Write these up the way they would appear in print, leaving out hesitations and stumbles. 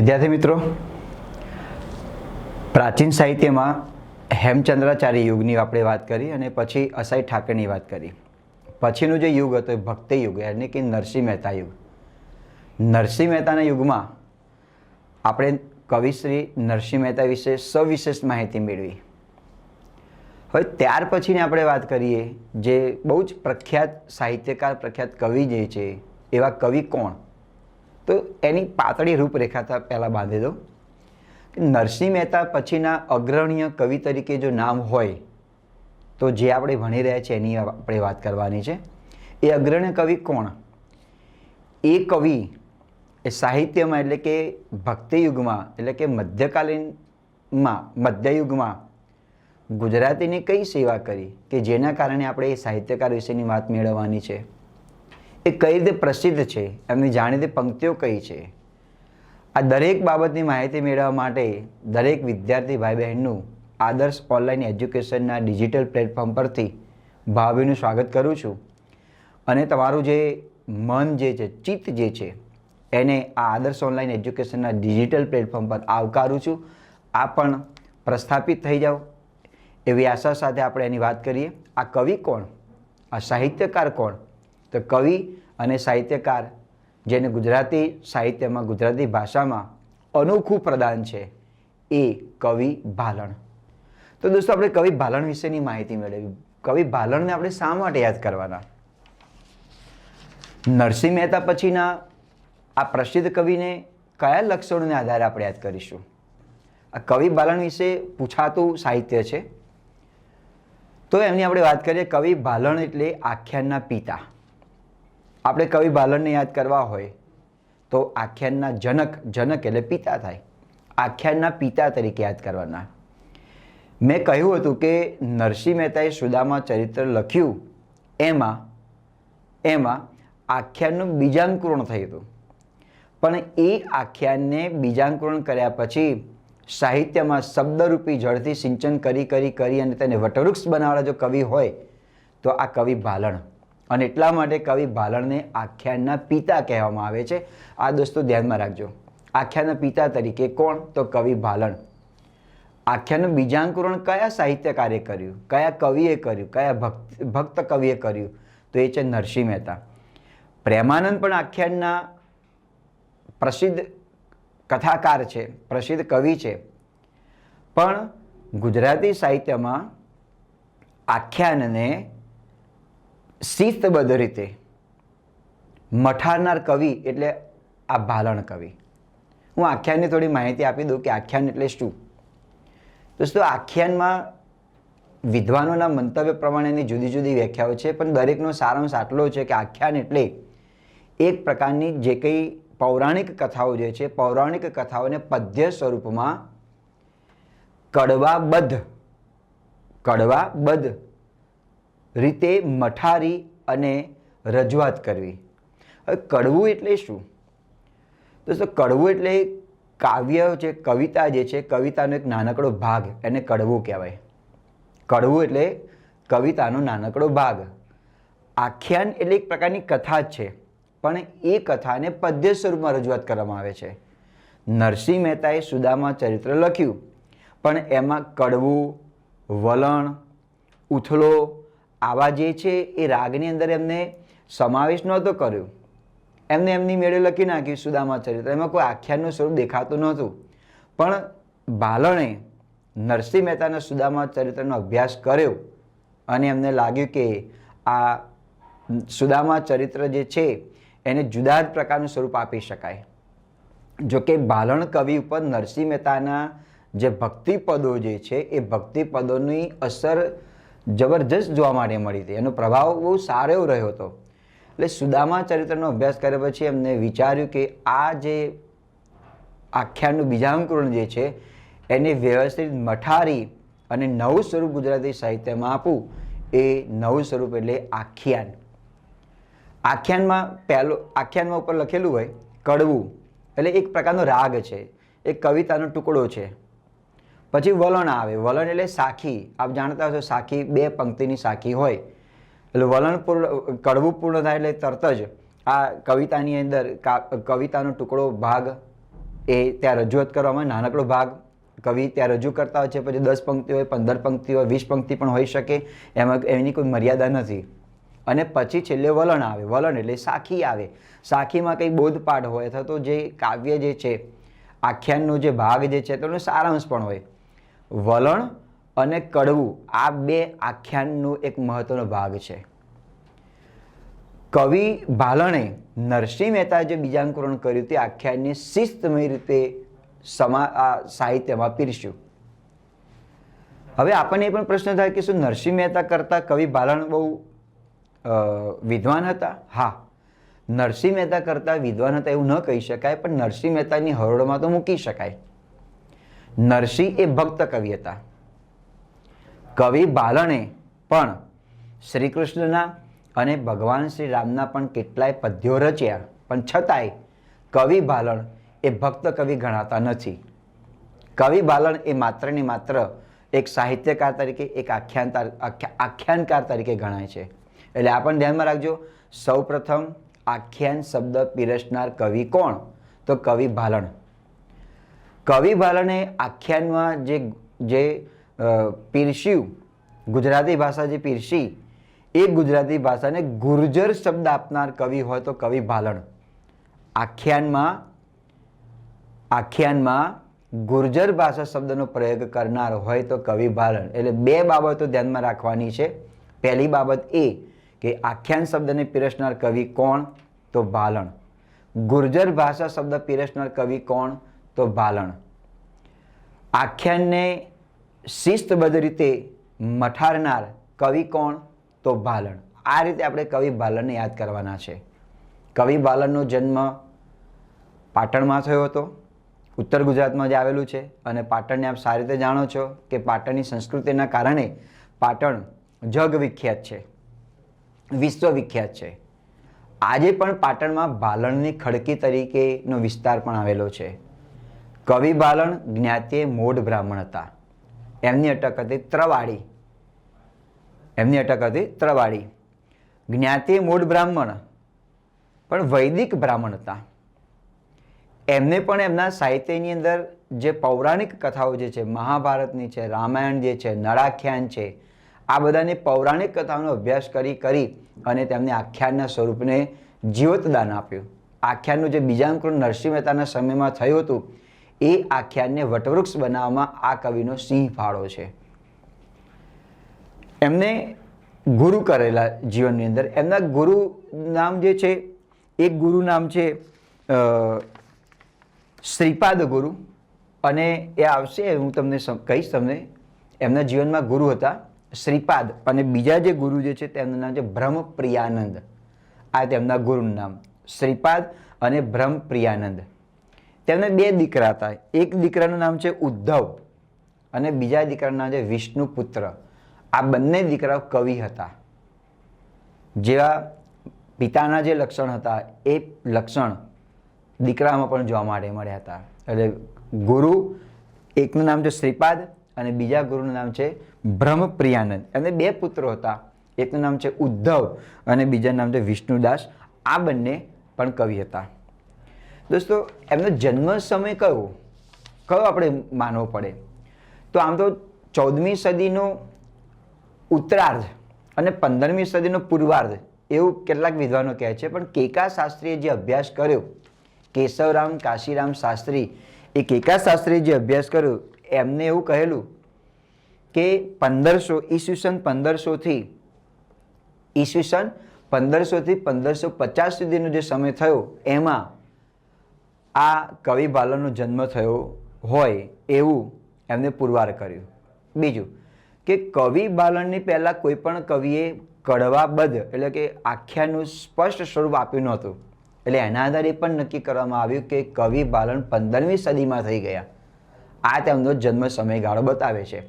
વિદ્યાર્થી મિત્રો, પ્રાચીન સાહિત્યમાં હેમચંદ્રાચાર્ય યુગની આપણે વાત કરી અને પછી અસાઈ ઠાકરની વાત કરી. પછીનું જે યુગ હતો એ ભક્તિ યુગ એટલે કે નરસિંહ મહેતા યુગ. નરસિંહ મહેતાના યુગમાં આપણે કવિશ્રી નરસિંહ મહેતા વિશે સવિશેષ માહિતી મેળવી. હવે ત્યાર પછીની આપણે વાત કરીએ જે બહુ જ પ્રખ્યાત સાહિત્યકાર, પ્રખ્યાત કવિ જે છે એવા કવિ કોણ? તો એની પાતળી રૂપરેખા પહેલાં બાંધી દો કે નરસિંહ મહેતા પછીના અગ્રણીય કવિ તરીકે જો નામ હોય તો જે આપણે ભણી રહ્યા છીએ એની આપણે વાત કરવાની છે. એ અગ્રણીય કવિ કોણ? એ કવિ એ સાહિત્યમાં એટલે કે ભક્તિ યુગમાં એટલે કે મધ્યકાલીનમાં મધ્યયુગમાં ગુજરાતીની કઈ સેવા કરી કે જેના કારણે આપણે એ સાહિત્યકાર વિશેની વાત મેળવવાની છે. એ કઈ રીતે પ્રસિદ્ધ છે, એમની જાણીતી પંક્તિઓ કઈ છે. આ દરેક બાબતની માહિતી મેળવવા માટે દરેક વિદ્યાર્થી ભાઈ બહેનનું આદર્શ ઓનલાઈન એજ્યુકેશનના ડિજિટલ પ્લેટફોર્મ પરથી ભાવિનું સ્વાગત કરું છું. અને તમારું જે મન જે છે, ચિત્ત જે છે એને આ આદર્શ ઓનલાઈન એજ્યુકેશનના ડિજિટલ પ્લેટફોર્મ પર આવકારું છું. આ પણ પ્રસ્થાપિત થઈ જાઓ એવી આશા સાથે આપણે એની વાત કરીએ. આ કવિ કોણ? આ સાહિત્યકાર કોણ? તો કવિ અને સાહિત્યકાર જેને ગુજરાતી સાહિત્યમાં, ગુજરાતી ભાષામાં અનોખું પ્રદાન છે એ કવિ ભાલણ. તો દોસ્તો આપણે કવિ ભાલણ વિશેની માહિતી મેળવી. કવિ ભાલણને આપણે શા માટે યાદ કરવાના? નરસિંહ મહેતા પછીના આ પ્રસિદ્ધ કવિને કયા લક્ષણોને આધારે આપણે યાદ કરીશું? આ કવિ ભાલણ વિશે પૂછાતું સાહિત્ય છે. તો એમની આપણે વાત કરીએ. કવિ ભાલણ એટલે આખ્યાનના પિતા. આપણે કવિ ભાલણને યાદ કરવા હોય તો આખ્યાનના જનક એટલે પિતા થાય. આખ્યાનના પિતા તરીકે યાદ કરવાના. મેં કહ્યું હતું કે નરસિંહ મહેતાએ સુદામા ચરિત્ર લખ્યું એમાં આખ્યાનનું બીજાંકુરણ થયું હતું. પણ એ આખ્યાનને બીજાંકુરણ કર્યા પછી સાહિત્યમાં શબ્દરૂપી જળથી સિંચન કરી અને તેને વટવૃક્ષ બનાવવાળા જો કવિ હોય તો આ કવિ ભાલણ. અને એટલા માટે કવિ ભાલણને આખ્યાનના પિતા કહેવામાં આવે છે. આ દોસ્તો ધ્યાનમાં રાખજો. આખ્યાનના પિતા તરીકે કોણ? તો કવિ ભાલણ. આખ્યાનનું બીજાંકુરણ કયા સાહિત્યકારે કર્યું? કયા કવિએ કર્યું? કયા ભક્ત કવિએ કર્યું? તો એ છે નરસિંહ મહેતા. પ્રેમાનંદ પણ આખ્યાનના પ્રસિદ્ધ કથાકાર છે, પ્રસિદ્ધ કવિ છે. પણ ગુજરાતી સાહિત્યમાં આખ્યાનને શિસ્તબદ્ધ રીતે મઠારનાર કવિ એટલે આ ભાલણ કવિ. હું આખ્યાનની થોડી માહિતી આપી દઉં કે આખ્યાન એટલે શું. દોસ્તો, આખ્યાનમાં વિદ્વાનોના મંતવ્ય પ્રમાણેની જુદી જુદી વ્યાખ્યાઓ છે, પણ દરેકનો સારાંશ આટલો છે કે આખ્યાન એટલે એક પ્રકારની જે કંઈ પૌરાણિક કથાઓ જે છે, પૌરાણિક કથાઓને પદ્ય સ્વરૂપમાં કડવાબદ્ધ રીતે મઠારી અને રજૂઆત કરવી. હવે કડવું એટલે શું? દોસ્તો, કડવું એટલે કાવ્ય જે કવિતા જે છે, કવિતાનો એક નાનકડો ભાગ, એને કડવું કહેવાય. કડવું એટલે કવિતાનો નાનકડો ભાગ. આખ્યાન એટલે એક પ્રકારની કથા જ છે, પણ એ કથાને પદ્ય સ્વરૂપમાં રજૂઆત કરવામાં આવે છે. નરસિંહ મહેતાએ સુદામા ચરિત્ર લખ્યું, પણ એમાં કડવું, વલણ, ઉથલો આવા જે છે એ રાગની અંદર એમને સમાવેશ નહોતો કર્યો. એમની મેળે લખી નાખ્યું સુદામા ચરિત્ર. એમાં કોઈ આખ્યાનનું સ્વરૂપ દેખાતું નહોતું. પણ ભાલણે નરસિંહ મહેતાના સુદામા ચરિત્રનો અભ્યાસ કર્યો અને એમને લાગ્યું કે આ સુદામા ચરિત્ર જે છે એને જુદા જ પ્રકારનું સ્વરૂપ આપી શકાય. જોકે ભાલણ કવિ ઉપર નરસિંહ મહેતાના જે ભક્તિપદો જે છે એ ભક્તિપદોની અસર જબરજસ્ત જોવા માટે મળી હતી. એનો પ્રભાવ બહુ સારો એવો રહ્યો હતો. એટલે સુદામા ચરિત્રનો અભ્યાસ કર્યા પછી એમને વિચાર્યું કે આ જે આખ્યાનનું બીજાંકુરણ જે છે એને વ્યવસ્થિત મઠારી અને નવું સ્વરૂપ ગુજરાતી સાહિત્યમાં આપવું. એ નવું સ્વરૂપ એટલે આખ્યાન. આખ્યાનમાં ઉપર લખેલું હોય કડવું એટલે એક પ્રકારનો રાગ છે, એક કવિતાનો ટુકડો છે. પછી વલણ આવે. વલણ એટલે સાખી. આપ જાણતા હશો સાખી, બે પંક્તિની સાખી હોય એટલે વલણ કડવું પૂર્ણ થાય એટલે તરત જ આ કવિતાની અંદર કવિતાનો ટુકડો ભાગ એ ત્યાં રજૂઆત કરવામાં નાનકડો ભાગ કવિ ત્યાં રજૂ કરતા હોય છે, પછી 10 પંક્તિ હોય, 15 પંક્તિ હોય, 20 પંક્તિ પણ હોઈ શકે, એમાં એની કોઈ મર્યાદા નથી. અને પછી છેલ્લે વલણ આવે. વલણ એટલે સાખી આવે. સાખીમાં કંઈ બોધપાઠ હોય અથવા તો જે કાવ્ય જે છે, આખ્યાનનો જે ભાગ જે છે તેનો સારાંશ પણ હોય. વલણ અને કડવું આ બે આખ્યાનનો એક મહત્વનો ભાગ છે. કવિ ભાલણે નરસિંહ મહેતા જે બીજાંકુરણ કર્યું તે આખ્યાનને શિસ્તમય રીતે સાહિત્યમાં પીરસ્યું. હવે આપણને એ પણ પ્રશ્ન થાય કે શું નરસિંહ મહેતા કરતાં કવિ ભાલણ બહુ વિદ્વાન હતા? હા, નરસિંહ મહેતા કરતાં વિદ્વાન હતા એવું ન કહી શકાય, પણ નરસિંહ મહેતાની હરોળમાં તો મૂકી શકાય. નરસિંહ એ ભક્ત કવિ હતા. કવિ ભાલણે પણ શ્રી કૃષ્ણના અને ભગવાન શ્રી રામના પણ કેટલાય પદ્યો રચ્યા, પણ છતાંય કવિ ભાલણ એ ભક્ત કવિ ગણાતા નથી. કવિ ભાલણ એ માત્ર ને માત્ર એક સાહિત્યકાર તરીકે, એક આખ્યાનકાર તરીકે ગણાય છે. એટલે આ પણ ધ્યાનમાં રાખજો. સૌ પ્રથમ આખ્યાન શબ્દ પીરસનાર કવિ કોણ? તો કવિ ભાલણ. કવિ ભાલણે આખ્યાનમાં જે પીરસ્યું, ગુજરાતી ભાષા જે પીરસી, એ ગુજરાતી ભાષાને ગુર્જર શબ્દ આપનાર કવિ હોય તો કવિ ભાલણ. આખ્યાનમાં ગુર્જર ભાષા શબ્દનો પ્રયોગ કરનાર હોય તો કવિ ભાલણ. એટલે બે બાબતો ધ્યાનમાં રાખવાની છે. પહેલી બાબત એ કે આખ્યાન શબ્દને પીરસનાર કવિ કોણ? તો ભાલણ. ગુર્જર ભાષા શબ્દ પીરસનાર કવિ કોણ? તો ભાલણ. આખ્યાનને શિસ્તબદ્ધ રીતે મઠારનાર કવિ કોણ? તો ભાલણ. આ રીતે આપણે કવિ ભાલણને યાદ કરવાના છે. કવિ ભાલણનો જન્મ પાટણમાં થયો હતો, ઉત્તર ગુજરાતમાં જે આવેલું છે. અને પાટણને આપ સારી રીતે જાણો છો કે પાટણની સંસ્કૃતિના કારણે પાટણ જગ વિખ્યાત છે, વિશ્વ વિખ્યાત છે. આજે પણ પાટણમાં ભાલણની ખડકી તરીકેનો વિસ્તાર પણ આવેલો છે. કવિ ભાલણ જ્ઞાતિએ મોઢ બ્રાહ્મણ હતા. એમની અટક હતી ત્રવાડી. જ્ઞાતિએ મોઢ બ્રાહ્મણ, પણ વૈદિક બ્રાહ્મણ હતા. એમને પણ એમના સાહિત્યની અંદર જે પૌરાણિક કથાઓ જે છે, મહાભારતની છે, રામાયણ જે છે, નળાખ્યાન છે, આ બધાની પૌરાણિક કથાઓનો અભ્યાસ કરી અને તેમને આખ્યાનના સ્વરૂપને જીવતદાન આપ્યું. આખ્યાનનું જે બીજાંકુરણ નરસિંહ મહેતાના સમયમાં થયું હતું, એ આખ્યાનને વટવૃક્ષ બનાવવામાં આ કવિનો સિંહ ફાળો છે. એમને ગુરુ કરેલા જીવનની અંદર. એમના ગુરુ નામ જે છે, એક ગુરુ નામ છે શ્રીપાદ ગુરુ, અને એ આવશે, હું તમને કહીશ. તમને એમના જીવનમાં ગુરુ હતા શ્રીપાદ, અને બીજા જે ગુરુ જે છે તેમનું નામ છે બ્રહ્મપ્રિયાનંદ. આ તેમના ગુરુનું નામ શ્રીપાદ અને બ્રહ્મપ્રિયાનંદ. તેમને બે દીકરા હતા. એક દીકરાનું નામ છે ઉદ્ધવ અને બીજા દીકરાનું નામ છે વિષ્ણુપુત્ર. આ બંને દીકરાઓ કવિ હતા. જેવા પિતાના જે લક્ષણ હતા એ લક્ષણ દીકરામાં પણ જોવા માટે મળ્યા હતા. એટલે ગુરુ એકનું નામ છે શ્રીપાદ અને બીજા ગુરુનું નામ છે બ્રહ્મપ્રિયાનંદ. એમને બે પુત્રો હતા. એકનું નામ છે ઉદ્ધવ અને બીજાનું નામ છે વિષ્ણુદાસ. આ બંને પણ કવિ હતા. દોસ્તો, એમનો જન્મ સમય કયો આપણે માનવો પડે? તો આમ તો 14મી સદીનો ઉત્તરાર્ધ અને 15મી સદીનો પૂર્વાર્ધ એવું કેટલાક વિદ્વાનો કહે છે. પણ કેકા શાસ્ત્રીએ જે અભ્યાસ કર્યો, કેશવરામ કાશીરામ શાસ્ત્રી, એ કેકા શાસ્ત્રીએ જે અભ્યાસ કર્યો, એમને એવું કહેલું કે 1500 થી 1550 સુધીનો જે સમય થયો, એમાં આ કવિ ભાલણનો જન્મ થયો હોય એવું એમને પુરવાર કર્યું. બીજું કે કવિ ભાલણની પહેલાં કોઈ પણ કવિએ કડવાબદ્ધ એટલે કે આખ્યાનનું સ્પષ્ટ સ્વરૂપ આપ્યું નહોતું. એટલે એના આધારે પણ નક્કી કરવામાં આવ્યું કે કવિ ભાલણ 15મી સદીમાં થઈ ગયા. આ તેમનો જન્મ સમયગાળો બતાવે છે.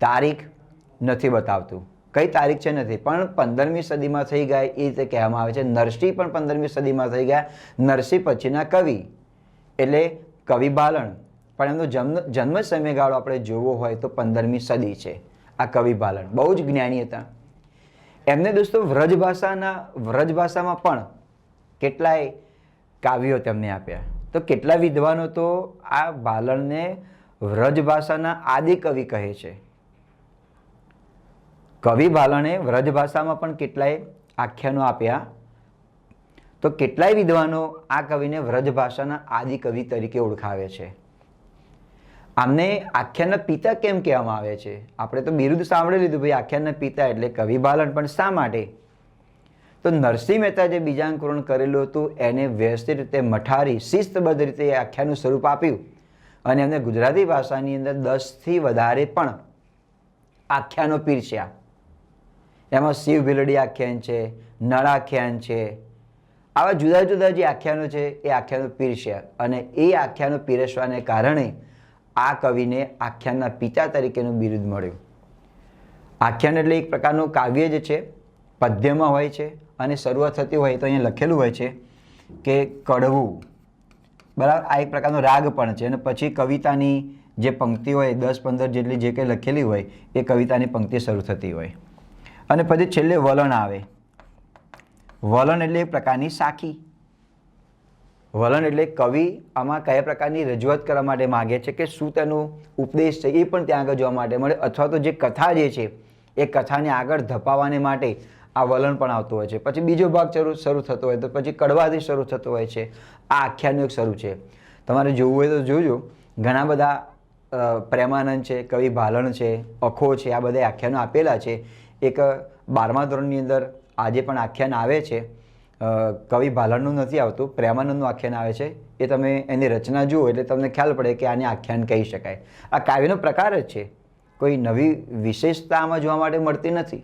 તારીખ નથી બતાવતું, કઈ તારીખ છે નથી, પણ 15મી સદીમાં થઈ ગયા એ રીતે કહેવામાં આવે છે. નરસિંહ પણ 15મી સદીમાં થઈ ગયા. નરસિંહ પછીના કવિ એટલે કવિ ભાલણ, પણ એમનો જન્મ સમયગાળો આપણે જોવો હોય તો 15મી સદી છે. આ કવિ ભાલણ બહુ જ જ્ઞાની હતા. એમને દોસ્તો વ્રજ ભાષામાં પણ કેટલાય કાવ્યો તેમને આપ્યા. તો કેટલા વિદ્વાનો તો આ ભાલણને વ્રજભાષાના આદિ કવિ કહે છે. કવિ ભાલણે વ્રજભાષામાં પણ કેટલાય આખ્યાનો આપ્યા. તો કેટલાય વિદ્વાનો આ કવિને વ્રજભાષાના આદિ કવિ તરીકે ઓળખાવે છે. આમને આખ્યાનના પિતા કેમ કહેવામાં આવે છે? આપણે તો બિરુદ સાંભળી લીધું, ભાઈ આખ્યાનના પિતા એટલે કવિ ભાલણ, પણ શા માટે? તો નરસિંહ મહેતા જે બીજાંકુરણ કરેલું હતું એને વ્યવસ્થિત રીતે મઠારી શિસ્તબદ્ધ રીતે આખ્યાનનું સ્વરૂપ આપ્યું અને એમને ગુજરાતી ભાષાની અંદર 10થી વધારે પણ આખ્યાનો પીરસ્યા. એમાં શિવ ભીલડી આખ્યાન છે, નળાખ્યાન છે, આવા જુદા જુદા જે આખ્યાનો છે એ આખ્યાનો પીરસ્યા અને એ આખ્યાનો પીરસવાને કારણે આ કવિને આખ્યાનના પિતા તરીકેનું બિરુદ મળ્યું. આખ્યાન એટલે એક પ્રકારનું કાવ્ય જ છે, પદ્યમાં હોય છે અને શરૂઆત થતી હોય તો અહીંયા લખેલું હોય છે કે કડવું, બરાબર. આ એક પ્રકારનો રાગ પણ છે અને પછી કવિતાની જે પંક્તિ હોય 10-15 જેટલી જે કંઈ લખેલી હોય એ કવિતાની પંક્તિ શરૂ થતી હોય અને પછી છેલ્લે વલણ આવે. વલણ એટલે એક પ્રકારની સાખી. વલણ એટલે કવિ આમાં કયા પ્રકારની રજૂઆત કરવા માટે માગે છે કે શું તેનો ઉપદેશ છે એ પણ ત્યાં આગળ જોવા માટે મળે, અથવા તો જે કથા જે છે એ કથાને આગળ ધપાવવાને માટે આ વલણ પણ આવતું હોય છે. પછી બીજો ભાગ શરૂ થતો હોય તો પછી કડવાથી શરૂ થતો હોય છે. આ આખ્યાનનું એક શરૂ છે. તમારે જોવું હોય તો જોજો, ઘણા બધા પ્રેમાનંદ છે, કવિ ભાલણ છે, અખો છે, આ બધા આખ્યાનો આપેલા છે. એક 12મા ધોરણની અંદર આજે પણ આખ્યાન આવે છે. કવિ ભાલણનું નથી આવતું, પ્રેમાનંદનું આખ્યાન આવે છે. એ તમે એની રચના જુઓ એટલે તમને ખ્યાલ પડે કે આને આખ્યાન કહી શકાય. આ કાવ્યનો પ્રકાર જ છે, કોઈ નવી વિશેષતા આમાં જોવા માટે મળતી નથી.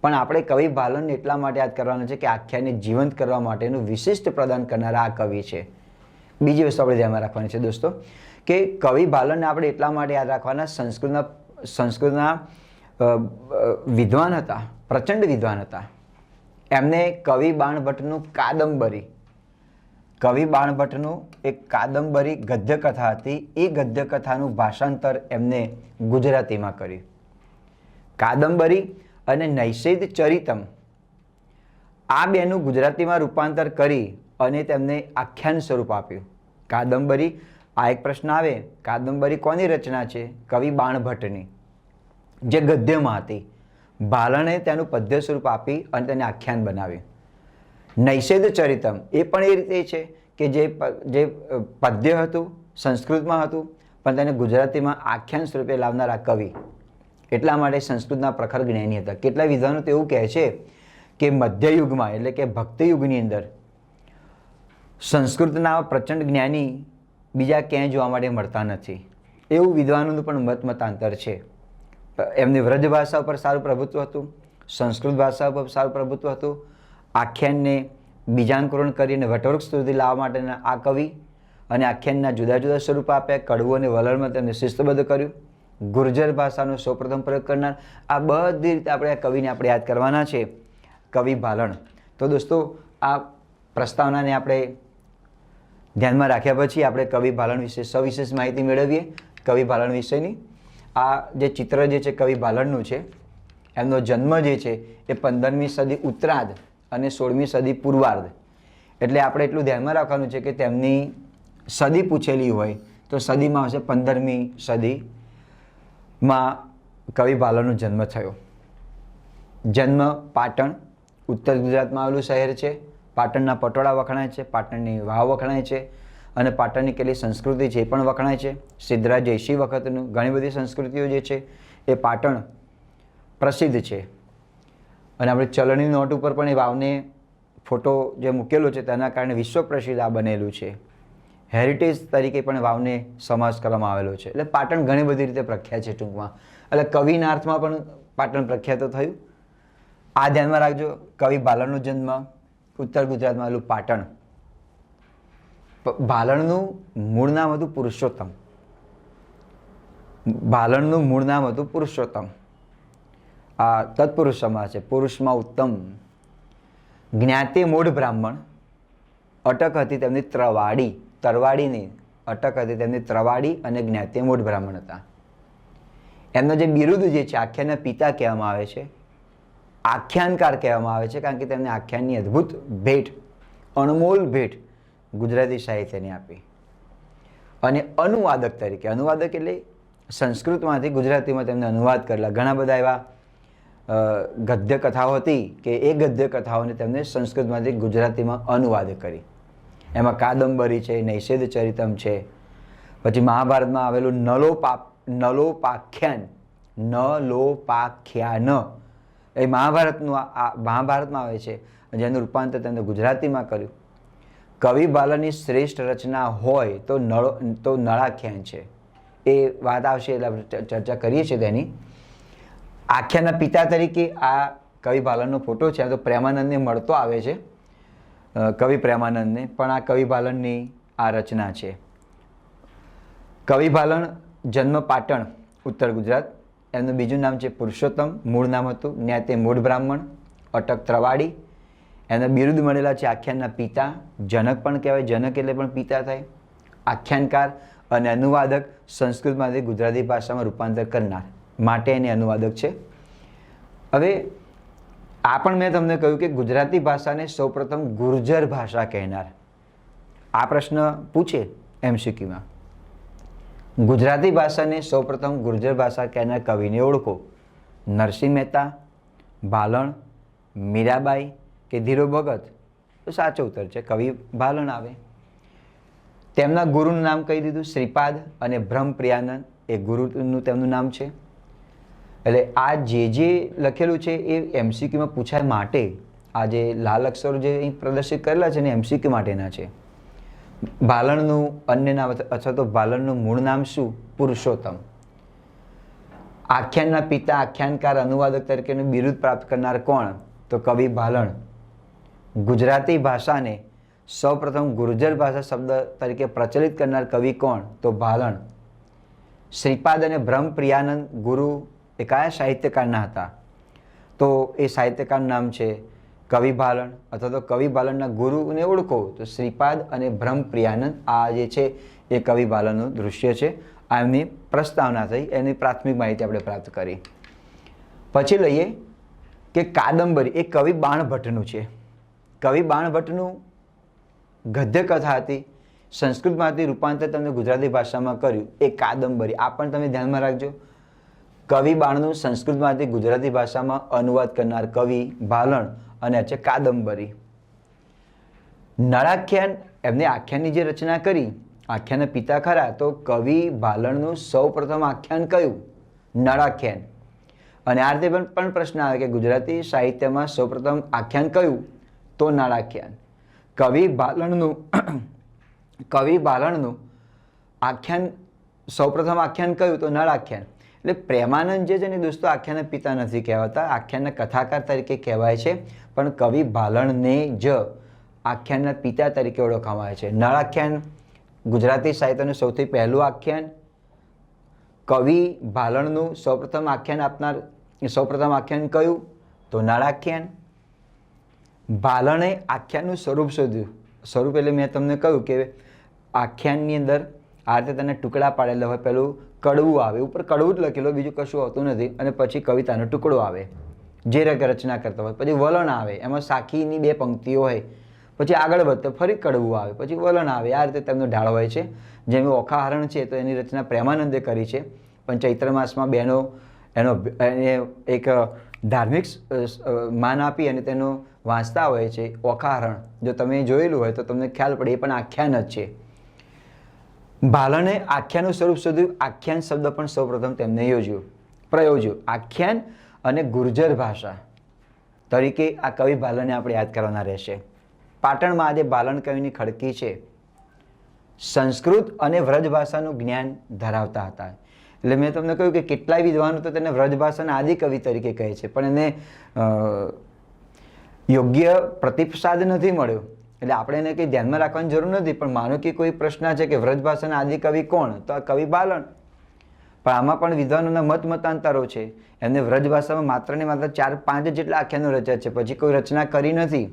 પણ આપણે કવિ ભાલણને એટલા માટે યાદ કરવાનું છે કે આખ્યાનને જીવંત કરવા માટેનું વિશિષ્ટ પ્રદાન કરનારા આ કવિ છે. બીજી વસ્તુ આપણે ધ્યાનમાં રાખવાની છે દોસ્તો કે કવિ ભાલણને આપણે એટલા માટે યાદ રાખવાના, સંસ્કૃતના વિદ્વાન હતા, પ્રચંડ વિદ્વાન હતા. એમને કવિ બાણભટ્ટનું કાદંબરી, કવિ બાણભટ્ટનું એક કાદંબરી ગદ્યકથા હતી. એ ગદ્યકથાનું ભાષાંતર એમને ગુજરાતીમાં કર્યું. કાદંબરી અને નૈષેદ ચરિતમ આ બેનું ગુજરાતીમાં રૂપાંતર કરી અને તેમને આખ્યાન સ્વરૂપ આપ્યું. કાદંબરી, આ એક પ્રશ્ન આવે, કાદંબરી કોની રચના છે? કવિ બાણભટ્ટની, જે ગદ્યમાં હતી. ભાલણે તેનું પદ્ય સ્વરૂપ આપી અને તેને આખ્યાન બનાવ્યું. નૈષેદ ચરિતમ એ પણ એ રીતે છે કે જે પદ્ય હતું સંસ્કૃતમાં હતું પણ તેને ગુજરાતીમાં આખ્યાન સ્વરૂપે લાવનારા કવિ. એટલા માટે સંસ્કૃતના પ્રખર જ્ઞાની હતા. કેટલા વિદ્વાનો તો એવું કહે છે કે મધ્યયુગમાં એટલે કે ભક્તિયુગની અંદર સંસ્કૃતના પ્રચંડ જ્ઞાની બીજા ક્યાંય જોવા માટે મળતા નથી. એવું વિદ્વાનોનું પણ મતાંતર છે. એમની વ્રજ ભાષા ઉપર સારું પ્રભુત્વ હતું, સંસ્કૃત ભાષા ઉપર સારું પ્રભુત્વ હતું. આખ્યાનને બીજાંકુરણ કરીને વટવૃક્ષ સુધી લાવવા માટેના આ કવિ અને આખ્યાનના જુદા જુદા સ્વરૂપ આપ્યા. કડવું અને વલણમાં તેમને શિસ્તબદ્ધ કર્યું. ગુર્જર ભાષાનો સૌપ્રથમ પ્રયોગ કરનાર. આ બધી રીતે આપણે આ કવિને આપણે યાદ કરવાના છે, કવિ ભાલણ. તો દોસ્તો આ પ્રસ્તાવનાને આપણે ધ્યાનમાં રાખ્યા પછી આપણે કવિ ભાલણ વિશે સવિશેષ માહિતી મેળવીએ. કવિ ભાલણ વિશેની આ જે ચિત્ર જે છે કવિ ભાલણનું છે, એમનો જન્મ જે છે એ 15મી સદી ઉત્તરાર્ધ અને 16મી સદી પૂર્વાર્ધ. એટલે આપણે એટલું ધ્યાનમાં રાખવાનું છે કે તેમની સદી પૂછેલી હોય તો સદીમાં હશે 15મી સદીમાં કવિ ભાલણનો જન્મ થયો. જન્મ પાટણ, ઉત્તર ગુજરાતમાં આવેલું શહેર છે. પાટણના પટોળા વખણાય છે, પાટણની વાવ વખણાય છે અને પાટણની કેટલી સંસ્કૃતિ છે એ પણ વખણાય છે. સિદ્ધરાજ જયસિંહ વખતનું ઘણી બધી સંસ્કૃતિઓ જે છે એ પાટણ પ્રસિદ્ધ છે. અને આપણે ચલણી નોટ ઉપર પણ એ વાવને ફોટો જે મૂકેલો છે તેના કારણે વિશ્વ પ્રસિદ્ધ આ બનેલું છે. હેરિટેજ તરીકે પણ વાવને સમાવેશ કરવામાં આવેલો છે. એટલે પાટણ ઘણી બધી રીતે પ્રખ્યાત છે ટૂંકમાં. એટલે કવિના અર્થમાં પણ પાટણ પ્રખ્યાત થયું. આ ધ્યાનમાં રાખજો. કવિ ભાલણનો જન્મ ઉત્તર ગુજરાતમાં આવેલું પાટણ. ભાલણનું મૂળ નામ હતું પુરુષોત્તમ. ભાલણનું મૂળ નામ હતું પુરુષોત્તમ. આ તત્પુરુષ સમાસ છે, પુરુષમાં ઉત્તમ. જ્ઞાતિ મૂળ બ્રાહ્મણ. અટક હતી તેમની ત્રવાડી, તરવાડી નહીં, અટક હતી તેમની ત્રવાડી અને જ્ઞાતિ મૂળ બ્રાહ્મણ હતા. એમનો જે બિરુદ જે છે આખ્યાનના પિતા કહેવામાં આવે છે, આખ્યાનકાર કહેવામાં આવે છે, કારણ કે તેમને આખ્યાનની અદ્ભુત ભેટ, અણમોલ ભેટ ગુજરાતી સાહિત્યને આપી. અને અનુવાદક તરીકે, અનુવાદક એટલે સંસ્કૃતમાંથી ગુજરાતીમાં તેમને અનુવાદ કરેલા. ઘણા બધા એવા ગદ્ય કથાઓ હતી કે એ ગદ્ય કથાઓને તેમને સંસ્કૃતમાંથી ગુજરાતીમાં અનુવાદ કરી. એમાં કાદંબરી છે, નૈષેધ ચરિતમ છે, પછી મહાભારતમાં આવેલું નલોપાખ્યાન એ મહાભારતમાં આવે છે, જેનું રૂપાંતર તેમને ગુજરાતીમાં કર્યું. કવિ બાલનની શ્રેષ્ઠ રચના હોય તો નળાખ્યાન છે. એ વાત આવશે એટલે આપણે ચર્ચા કરીએ છીએ તેની. આખ્યાનના પિતા તરીકે આ કવિ બાલનનો ફોટો છે. આ તો પ્રેમાનંદને મળતો આવે છે, કવિ પ્રેમાનંદને, પણ આ કવિ બાલનની આ રચના છે. કવિ બાલન જન્મ પાટણ, ઉત્તર ગુજરાત. એમનું બીજું નામ છે પુરુષોત્તમ, મૂળ નામ હતું. જ્ઞાતે મૂળ બ્રાહ્મણ, અટક ત્રવાડી. એના બિરુદ મળેલા છે આખ્યાનના પિતા, જનક પણ કહેવાય, જનક એટલે પણ પિતા થાય. આખ્યાનકાર અને અનુવાદક, સંસ્કૃતમાંથી ગુજરાતી ભાષામાં રૂપાંતર કરનાર, માટે એને અનુવાદક છે. હવે આ પણ મેં તમને કહ્યું કે ગુજરાતી ભાષાને સૌપ્રથમ ગુર્જર ભાષા કહેનાર. આ પ્રશ્ન પૂછે MCQમાં. ગુજરાતી ભાષાને સૌપ્રથમ ગુર્જર ભાષા કહેનાર કવિને ઓળખો. નરસિંહ મહેતા, બાલણ, મીરાબાઈ કે ધીરો ભગત? તો સાચો ઉત્તર છે કવિ બાલણ આવે. તેમના ગુરુનું નામ કહી દીધું, શ્રીપાદ અને બ્રહ્મપ્રિયાનંદ એ ગુરુનું તેમનું નામ છે. એટલે આ જે લખેલું છે એ MCQમાં પૂછાય માટે આ જે લાલ અક્ષરો જે અહીં પ્રદર્શિત કરેલા છે ને MCQ માટેના છે. બાલણનું અન્ય નામ અથવા તો બાલણનું મૂળ નામ શું? પુરુષોત્તમ. આખ્યાનના પિતા, આખ્યાનકાર, અનુવાદક તરીકેનું બિરુદ પ્રાપ્ત કરનાર કોણ? તો કવિ બાલણ. ગુજરાતી ભાષાને સૌપ્રથમ ગુર્જર ભાષા શબ્દ તરીકે પ્રચલિત કરનાર કવિ કોણ? તો બાલણ. શ્રીપાદ અને બ્રહ્મપ્રિયાનંદ ગુરુ એ કયા સાહિત્યકારના હતા? તો એ સાહિત્યકારનું નામ છે કવિ બાલણ. અથવા તો કવિ બાલણના ગુરુને ઓળખો તો શ્રીપાદ અને બ્રહ્મપ્રિયાનંદ. આ જે છે એ કવિ બાલણનું દૃશ્ય છે. આ એમની પ્રસ્તાવના થઈ, એની પ્રાથમિક માહિતી આપણે પ્રાપ્ત કરી. પછી લઈએ કે કાદંબરી એ કવિ બાણભટ્ટનું છે. કવિ બાણભટ્ટનું ગદ્ય કથા હતી, સંસ્કૃતમાંથી રૂપાંતર તમને ગુજરાતી ભાષામાં કર્યું, એ કાદંબરી. આ પણ તમે ધ્યાનમાં રાખજો. કવિ બાણનું સંસ્કૃતમાંથી ગુજરાતી ભાષામાં અનુવાદ કરનાર કવિ બાલણ અને છે કાદંબરી. નળાખ્યાન, એમને આખ્યાનની જે રચના કરી, આખ્યાનના પિતા ખરા, તો કવિ બાલણનું સૌ પ્રથમ આખ્યાન કયું? નળાખ્યાન. અને આ રીતે પણ પ્રશ્ન આવે કે ગુજરાતી સાહિત્યમાં સૌપ્રથમ આખ્યાન કયું? તો નળાખ્યાન. કવિ બાલણનું આખ્યાન સૌપ્રથમ આખ્યાન કયું? તો નળાખ્યાન. એટલે પ્રેમાનંદ જે છે ને દોસ્તો આખ્યાનના પિતા નથી કહેવાતા, આખ્યાનના કથાકાર તરીકે કહેવાય છે, પણ કવિ બાલણને જ આખ્યાનના પિતા તરીકે ઓળખવામાં આવે છે. નળાખ્યાન ગુજરાતી સાહિત્યનું સૌથી પહેલું આખ્યાન. કવિ બાલણનું સૌપ્રથમ આખ્યાન કયું? તો નળાખ્યાન. બાલણે આખ્યાનનું સ્વરૂપ શોધ્યું. સ્વરૂપ એટલે મેં તમને કહ્યું કે આખ્યાનની અંદર આ રીતે તેને ટુકડા પાડેલા હોય. પેલું કડવું આવે, ઉપર કડવું જ લખેલું, બીજું કશું હોતું નથી, અને પછી કવિતાનો ટુકડો આવે જે રચના કરતા હોય. પછી વલણ આવે, એમાં સાખીની 2 પંક્તિઓ હોય. પછી આગળ વધતો ફરી કડવું આવે, પછી વલણ આવે. આ રીતે તેમનો ઢાળ હોય છે. જેમ ઓખાહરણ છે તો એની રચના પ્રેમાનંદે કરી છે, પણ ચૈત્ર માસમાં બહેનો એને એક ધાર્મિક માન આપી અને તેનો વાંચતા હોય છે ઓખાહરણ. જો તમે જોયેલું હોય તો તમને ખ્યાલ પડે, એ પણ આખ્યાન જ છે. બાલણે આખ્યાનનું સ્વરૂપ શોધ્યું. આખ્યાન શબ્દ પણ સૌપ્રથમ તેમને પ્રયોજ્યો. આખ્યાન અને ગુર્જર ભાષા તરીકે આ કવિ બાલણને આપણે યાદ કરવાના રહેશે. પાટણમાં આજે બાલણ કવિની ખડકી છે. સંસ્કૃત અને વ્રજ ભાષાનું જ્ઞાન ધરાવતા હતા. એટલે મેં તમને કહ્યું કે કેટલાય વિદ્વાનો તો તેને વ્રજ ભાષાના આદિ કવિ તરીકે કહે છે, પણ એને યોગ્ય પ્રતિસાદ નથી મળ્યો. એટલે આપણે એને કંઈ ધ્યાનમાં રાખવાની જરૂર નથી. પણ માનો કે કોઈ પ્રશ્ન છે કે વ્રજ ભાષાના આદિ કવિ કોણ? તો આ કવિ બાલણ. પણ આમાં પણ વિદ્વાનોના મતાંતરો છે. એમને વ્રજ ભાષામાં માત્ર ને માત્ર 4-5 જેટલા આખ્યાનો રચ્યા છે, પછી કોઈ રચના કરી નથી.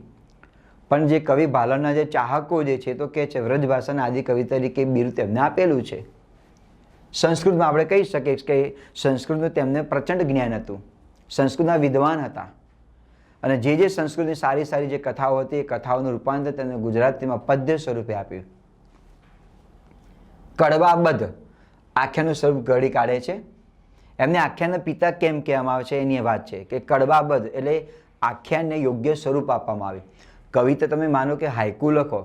પણ જે કવિ બાલણના જે ચાહકો જે છે તો કે છે વ્રજ ભાષાના આદિ કવિ તરીકે બિરુદ તેમને આપેલું છે. સંસ્કૃતમાં આપણે કહી શકીએ કે સંસ્કૃતનું તેમને પ્રચંડ જ્ઞાન હતું, સંસ્કૃતના વિદ્વાન હતા, અને જે સંસ્કૃતની સારી જે કથાઓ હતી એ કથાઓનું રૂપાંતર તેમને ગુજરાતીમાં પદ્ય સ્વરૂપે આપ્યું. કડવાબદ્ધ આખ્યાનનું સ્વરૂપ ઘડી કાઢે છે. એમને આખ્યાનના પિતા કેમ કહેવામાં આવે છે એની વાત છે કે કડવાબદ્ધ એટલે આખ્યાનને યોગ્ય સ્વરૂપ આપવામાં આવે. કવિતા તમે માનો કે હાઇકુ લખો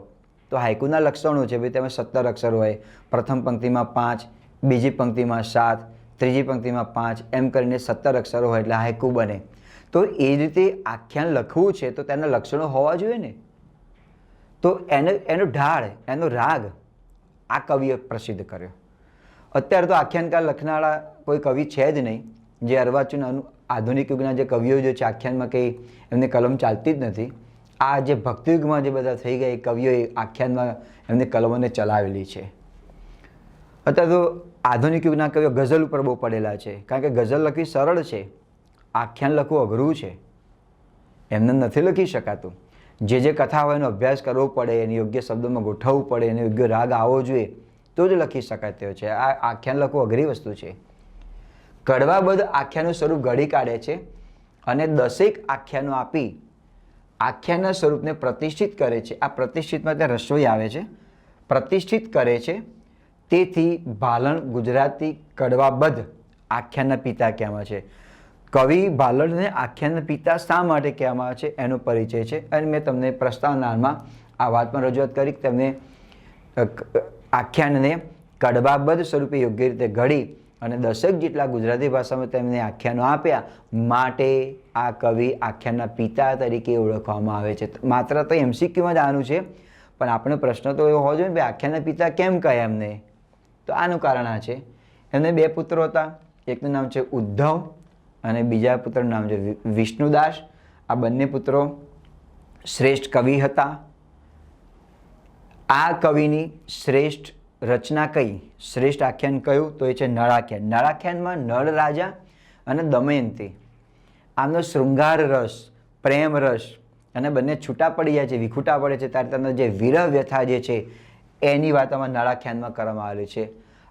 તો હાઇકુના લક્ષણો છે ભાઈ, તેમાં 17 અક્ષર હોય, પ્રથમ પંક્તિમાં 5, બીજી પંક્તિમાં 7, ત્રીજી પંક્તિમાં 5, એમ કરીને 17 અક્ષરો હોય એટલે હાઇકુ બને. તો એ રીતે આખ્યાન લખવું છે તો તેના લક્ષણો હોવા જોઈએ ને. તો એનો ઢાળ, એનો રાગ આ કવિએ પ્રસિદ્ધ કર્યો. અત્યારે તો આખ્યાનકાર લખનારા કોઈ કવિ છે જ નહીં. જે અર્વાચીન આધુનિક યુગના જે કવિઓ જે છે આખ્યાનમાં કંઈ એમની કલમ ચાલતી જ નથી. આ જે ભક્તિયુગમાં જે બધા થઈ ગયા એ કવિઓએ આખ્યાનમાં એમની કલમોને ચલાવેલી છે. અત્યારે તો આધુનિક યુગના કવિઓ ગઝલ ઉપર બહુ પડેલા છે, કારણ કે ગઝલ લખવી સરળ છે, આખ્યાન લખવું અઘરું છે. એમને નથી લખી શકાતું. જે કથા હોય એનો અભ્યાસ કરવો પડે, એને યોગ્ય શબ્દોમાં ગોઠવવું પડે, એને યોગ્ય રાગ આવવો જોઈએ તો જ લખી શકાય તેવો છે. આ આખ્યાન લખવું અઘરી વસ્તુ છે. કડવાબદ્ધ આખ્યાનનું સ્વરૂપ ઘડી કાઢે છે અને 10 આખ્યાનો આપી આખ્યાનના સ્વરૂપને પ્રતિષ્ઠિત કરે છે. આ પ્રતિષ્ઠિતમાં ત્યાં રસોઈ આવે છે. પ્રતિષ્ઠિત કરે છે. તેથી ભાલણ ગુજરાતી કડવાબદ્ધ આખ્યાનના પિતા કહેવામાં છે. કવિ ભાલણને આખ્યાનના પિતા શા માટે કહેવામાં આવે છે એનો પરિચય છે. અને મેં તમને પ્રસ્તાવનામાં આ વાતમાં રજૂઆત કરી કે તેમને આખ્યાનને કડવાબદ્ધ સ્વરૂપે યોગ્ય રીતે ઘડી અને 10 જેટલા ગુજરાતી ભાષામાં તેમને આખ્યાનો આપ્યા માટે આ કવિ આખ્યાનના પિતા તરીકે ઓળખવામાં આવે છે. માત્ર તો MCQમાં જ આનું છે, પણ આપણે પ્રશ્ન તો એવો હોવો જોઈએ ને ભાઈ આખ્યાનના પિતા કેમ કહે એમને. તો આનું કારણ આ છે, એમને 2 પુત્રો હતા. એકનું નામ છે ઉદ્ધવ અને બીજા પુત્રનું નામ છે વિષ્ણુદાસ. આ બંને પુત્રો શ્રેષ્ઠ કવિ હતા. આ કવિની શ્રેષ્ઠ રચના કઈ, શ્રેષ્ઠ આખ્યાન કયું તો એ છે નળાખ્યાન. નળાખ્યાનમાં નળ રાજા અને દમયંતી આમનો શૃંગાર રસ, પ્રેમ રસ અને બંને છૂટા પડી જાય છે, વિખૂટા પડે છે ત્યારે તેમનો જે વિરહ વ્યથા જે છે એની વાત આમાં નળાખ્યાનમાં કરવામાં આવેલી છે.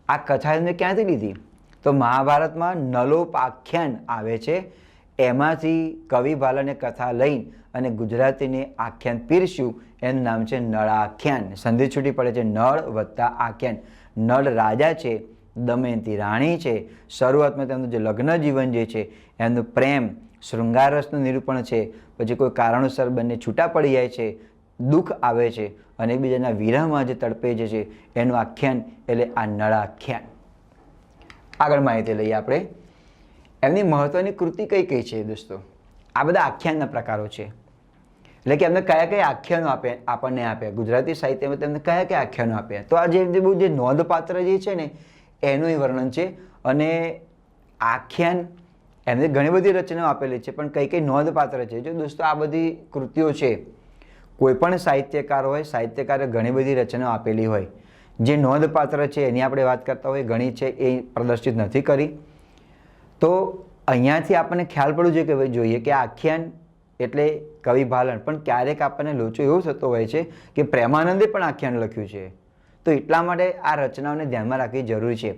આ કથા એમને ક્યાંથી લીધી તો મહાભારતમાં નલોપાખ્યાન આવે છે, એમાંથી કવિ ભાલણે કથા લઈ અને ગુજરાતીને આખ્યાન પીરસ્યું. એનું નામ છે નળાખ્યાન. સંધિ છૂટી પડે છે નળ વત્તા આખ્યાન. નળ રાજા છે, દમયંતી રાણી છે. શરૂઆતમાં તેમનું જે લગ્ન જીવન જે છે એમનું પ્રેમ શૃંગારસનું નિરૂપણ છે. પછી કોઈ કારણોસર બંને છૂટા પડી જાય છે, દુઃખ આવે છે અને એકબીજાના વિરહમાં જે તડપે જે છે એનું આખ્યાન એટલે આ નળાખ્યાન. આગળ માહિતી લઈએ આપણે. એમની મહત્વની કૃતિ કઈ કઈ છે દોસ્તો. આ બધા આખ્યાનના પ્રકારો છે, એટલે કે એમને કયા કયા આખ્યાનો આપણને આપ્યા ગુજરાતી સાહિત્યમાં, તેમને કયા કયા આખ્યાનો આપ્યા. તો આ જે બહુ જે નોંધપાત્ર જે છે ને એનું વર્ણન છે. અને આખ્યાન એમને ઘણી બધી રચનાઓ આપેલી છે, પણ કઈ કઈ નોંધપાત્ર છે. જો દોસ્તો આ બધી કૃતિઓ છે, કોઈ પણ સાહિત્યકાર હોય, સાહિત્યકારે ઘણી બધી રચનાઓ આપેલી હોય, જે નોંધપાત્ર છે એની આપણે વાત કરતા હોય, ઘણી છે એ પ્રદર્શિત નથી કરી. તો અહીંયાથી આપણને ખ્યાલ પડવું જોઈએ કે ભાઈ જોઈએ કે આખ્યાન એટલે કવિ ભાલણ. પણ ક્યારેક આપણને લોચો એવો થતો હોય છે કે પ્રેમાનંદે પણ આખ્યાન લખ્યું છે. તો એટલા માટે આ રચનાઓને ધ્યાનમાં રાખવી જરૂરી છે.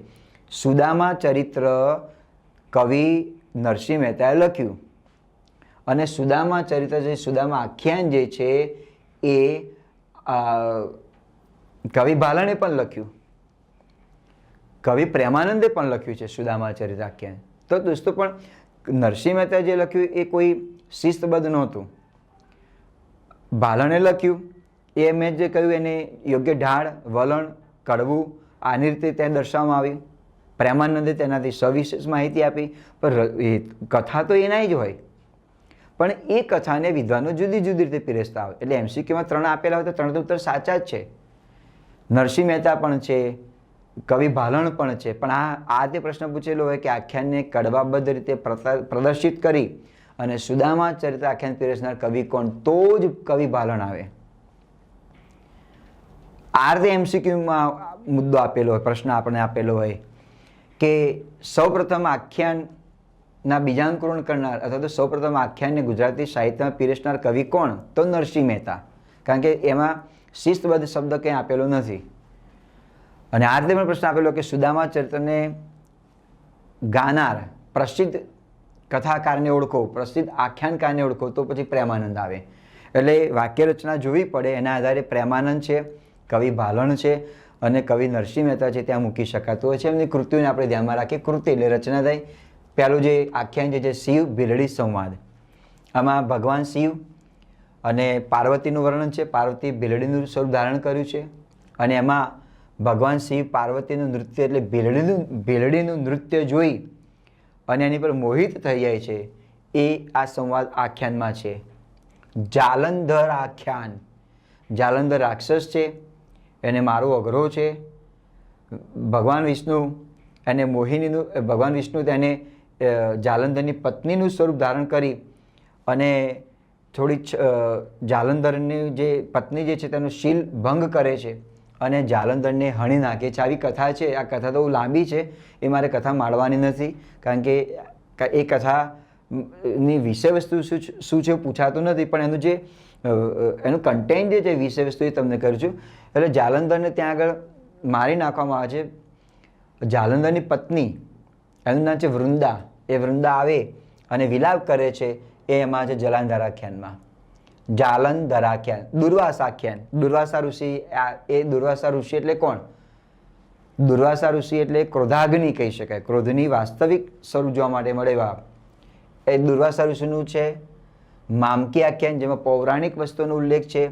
સુદામા ચરિત્ર કવિ નરસિંહ મહેતાએ લખ્યું અને સુદામા ચરિત્ર જે સુદામા આખ્યાન જે છે એ કવિ ભાલણે પણ લખ્યું, કવિ પ્રેમાનંદે પણ લખ્યું છે સુદામા ચરિત્ર આખ્યાન. તો દોસ્તો પણ નરસિંહ મહેતા જે લખ્યું એ કોઈ શિસ્તબદ્ધ નહોતું. ભાલણે લખ્યું એ મેં જે કહ્યું એને યોગ્ય ઢાળ, વલણ, કડવું આની રીતે ત્યાં દર્શાવવામાં આવ્યું. પ્રેમાનંદે તેનાથી સવિશેષ માહિતી આપી. પણ કથા તો એના જ હોય, પણ એ કથાને વિદ્વાનો જુદી જુદી રીતે પીરસતા હોય. એટલે MCQમાં 3 આપેલા હોય તો 3 ઉત્તર સાચા જ છે. નરસિંહ મહેતા પણ છે, કવિ ભાલણ પણ છે. પણ આ તે પ્રશ્ન પૂછેલો હોય કે આખ્યાનને કડવાબદ્ધ રીતે પ્રદર્શિત કરી અને સુદામા ચરિત્ર આખ્યાન પીરસનાર કવિ કોણ, તો જ કવિ ભાલણ આવે. આ રીતે MCQમાં મુદ્દો આપેલો હોય, પ્રશ્ન આપણને આપેલો હોય કે સૌપ્રથમ આખ્યાનના બીજાંકુરણ કરનાર અથવા તો સૌપ્રથમ આખ્યાનને ગુજરાતી સાહિત્યમાં પીરસનાર કવિ કોણ, તો નરસિંહ મહેતા. કારણ કે એમાં શિસ્તબદ્ધ શબ્દ કંઈ આપેલો નથી. અને આ રીતે પણ પ્રશ્ન આપેલો કે સુદામા ચરિત્રને ગાનાર પ્રસિદ્ધ કથાકારને ઓળખો, પ્રસિદ્ધ આખ્યાનકારને ઓળખો, તો પછી પ્રેમાનંદ આવે. એટલે વાક્ય રચના જોવી પડે. એના આધારે પ્રેમાનંદ છે, કવિ ભાલણ છે અને કવિ નરસિંહ મહેતા છે ત્યાં મૂકી શકાતું હોય છે. એમની કૃતિઓને આપણે ધ્યાનમાં રાખીએ. કૃતિ એટલે રચના થાય. પહેલું જે આખ્યાન છે જે શિવ ભીલડી સંવાદ, આમાં ભગવાન શિવ અને પાર્વતીનું વર્ણન છે. પાર્વતી ભીલડીનું સ્વરૂપ ધારણ કર્યું છે અને એમાં ભગવાન શિવ પાર્વતીનું નૃત્ય એટલે ભીલડીનું નૃત્ય જોઈ અને એની પર મોહિત થઈ જાય છે. એ આ સંવાદ આખ્યાનમાં છે. જાલંધર આખ્યાન, જાલંધર રાક્ષસ છે, એને મારો અઘરો છે. ભગવાન વિષ્ણુ એને મોહિનીનું, ભગવાન વિષ્ણુ તેને જાલંધરની પત્નીનું સ્વરૂપ ધારણ કરી અને થોડી જાલંધરની જે પત્ની જે છે તેનું શીલ ભંગ કરે છે અને જાલંધરને હણી નાખે છે. આવી કથા છે. આ કથા તો લાંબી છે, એ મારે કથા માળવાની નથી, કારણ કે એ કથાની વિષય વસ્તુ શું છે પૂછાતું નથી, પણ એનું જે એનું કન્ટેન્ટ જે છે વિષય વસ્તુ એ તમને કરું છું. એટલે જાલંધરને ત્યાં આગળ મારી નાખવામાં આવે છે. જાલંધરની પત્ની, એનું નામ છે વૃંદા, એ વૃંદા આવે અને વિલાપ કરે છે. એ એમાં છે જલાંધર આખ્યાનમાં. જાલંધર આખ્યાન, દુર્વાસા આખ્યાન. દુર્વાસા ઋષિ, એ દુર્વાસા ઋષિ એટલે કોણ? દુર્વાસા ઋષિ એટલે ક્રોધાગ્નિ કહી શકાય. ક્રોધની વાસ્તવિક સ્વરૂપ જોવા માટે મળે એવા એ દુર્વાસા ઋષિનું છે. મામકી આખ્યાન, જેમાં પૌરાણિક વસ્તુનો ઉલ્લેખ છે.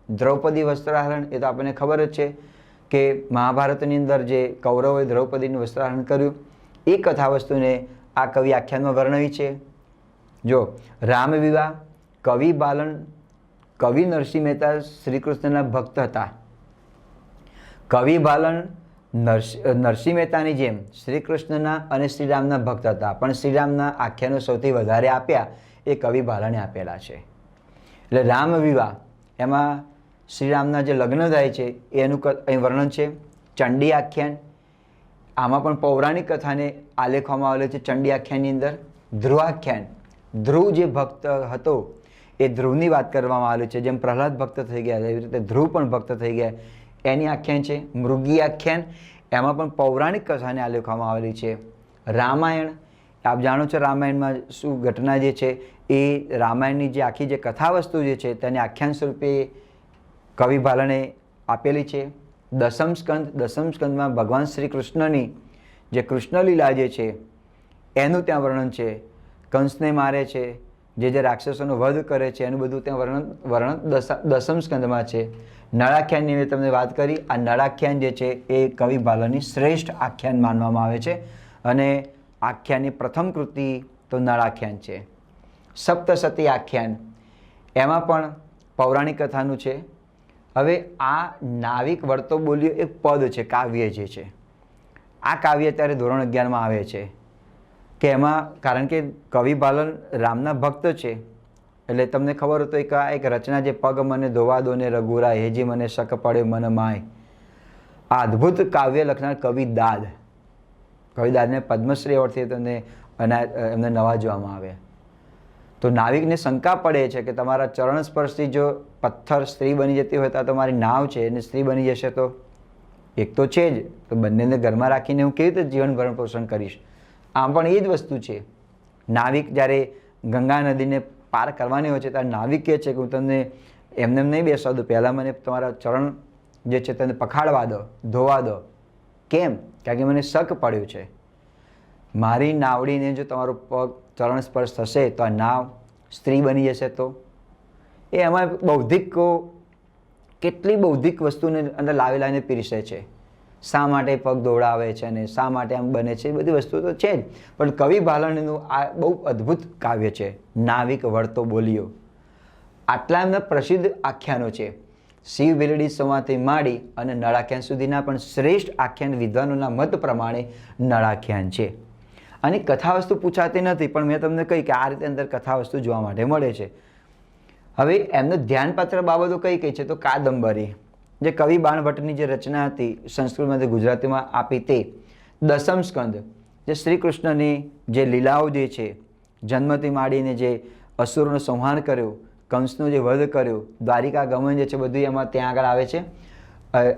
દ્રૌપદી વસ્ત્રાહરણ, એ તો આપણને ખબર જ છે કે મહાભારતની અંદર જે કૌરવોએ દ્રૌપદીનું વસ્ત્રાહરણ કર્યું, એ કથા વસ્તુને આ કવિ આખ્યાનમાં વર્ણવી છે. જો રામ વિવાહ, કવિ બાલન, કવિ નરસિંહ મહેતા શ્રી કૃષ્ણના ભક્ત હતા. કવિ બાલન નરસિંહ મહેતાની જેમ શ્રી કૃષ્ણના અને શ્રીરામના ભક્ત હતા, પણ શ્રીરામના આખ્યાનો સૌથી વધારે આપ્યા એ કવિ બાલને આપેલા છે. એટલે રામ વિવાહ, એમાં શ્રીરામના જે લગ્ન થાય છે એનું અહીં વર્ણન છે. ચંડી આખ્યાન, આમાં પણ પૌરાણિક કથાને આલેખવામાં આવેલો છે. ચંડી આખ્યાનની અંદર ધ્રુવ આખ્યાન, ધ્રુવ જે ભક્ત હતો એ ધ્રુવની વાત કરવામાં આવેલી છે. જેમ પ્રહલાદ ભક્ત થઈ ગયા એવી રીતે ધ્રુવ પણ ભક્ત થઈ ગયા, એની આખ્યાન છે. મૃગી આખ્યાન, એમાં પણ પૌરાણિક કથાને આલેખવામાં આવેલી છે. રામાયણ, આપ જાણો છો રામાયણમાં શું ઘટના જે છે, એ રામાયણની જે આખી જે કથા વસ્તુ જે છે તેને આખ્યાન સ્વરૂપે કવિ બાલને આપેલી છે. દસમ સ્કંદ, દસમ સ્કંદમાં ભગવાન શ્રી કૃષ્ણની જે કૃષ્ણલીલા જે છે એનું ત્યાં વર્ણન છે. કંસને મારે છે, જે રાક્ષસોનો વધ કરે છે, એનું બધું ત્યાં વર્ણન દસમ સ્કંદમાં છે. નળાખ્યાનની મેં તમને વાત કરી. આ નળાખ્યાન જે છે એ કવિ બાલનની શ્રેષ્ઠ આખ્યાન માનવામાં આવે છે અને આખ્યાનની પ્રથમ કૃતિ તો નળાખ્યાન છે. સપ્તસતી આખ્યાન, એમાં પણ પૌરાણિક કથાનું છે. હવે આ નાવિક વર્તો બોલ્યો એક પદ છે, કાવ્ય જે છે. આ કાવ્ય અત્યારે ધોરણ 11માં આવે છે કે એમાં, કારણ કે કવિ બાલન રામના ભક્ત છે એટલે તમને ખબર હતો એક રચના જે પગ મને ધોવા દો ને રઘુરા હેજી મને શક પડે મન માય. આ અદ્ભુત કાવ્ય લખનાર કવિ દાદ, કવિ દાદને પદ્મશ્રી એવોર્ડથી તમને એમને નવાજવામાં આવે. તો નાવિકને શંકા પડે છે કે તમારા ચરણ સ્પર્શથી જો પથ્થર સ્ત્રી બની જતી હોય તો તમારી નાવ છે એને સ્ત્રી બની જશે તો એક તો છે જ, તો બંનેને ઘરમાં રાખીને હું કેવી રીતે જીવન ભરણ પોષણ કરીશ? આમ પણ એ જ વસ્તુ છે. નાવિક જ્યારે ગંગા નદીને પાર કરવાની હોય છે ત્યારે નાવિક કહે છે કે હું તમને એમને નહીં બેસવા દઉં, પહેલાં મને તમારા ચરણ જે છે તેને પખાડવા દો, ધોવા દો. કેમ? કારણ કે મને શક પડ્યું છે, મારી નાવડીને જો તમારો પગ ચરણ સ્પર્શ થશે તો આ નાવ સ્ત્રી બની જશે. તો એ એમાં બૌદ્ધિકો, કેટલી બૌદ્ધિક વસ્તુને અંદર લાવીને પીરસે છે. શા માટે પગ દોડાવે છે અને શા માટે આમ બને છે, એ બધી વસ્તુ તો છે જ. પણ કવિ બાલનનું આ બહુ અદ્ભુત કાવ્ય છે, નાવિક વર્તો બોલ્યો. આટલા એમના પ્રસિદ્ધ આખ્યાનો છે. શિવ ભીલડી સંવાદથી માંડી અને નળાખ્યાન સુધીના પણ શ્રેષ્ઠ આખ્યાન વિદ્વાનોના મત પ્રમાણે નળાખ્યાન છે. અને કથા વસ્તુ પૂછાતી નથી, પણ મેં તમને કહી કે આ રીતે અંદર કથા વસ્તુ જોવા માટે મળે છે. હવે એમને ધ્યાનપાત્ર બાબતો કઈ કઈ છે તો કાદંબરી, જે કવિ બાણભટ્ટની જે રચના હતી સંસ્કૃતમાંથી ગુજરાતીમાં આપી તે. દસમ સ્કંદ, જે શ્રી કૃષ્ણની જે લીલાઓ જે છે, જન્મથી માંડીને જે અસુરોનો સંહાર કર્યો, કંસનો જે વધ કર્યો, દ્વારિકા ગમન જે છે બધું એમાં ત્યાં આગળ આવે છે,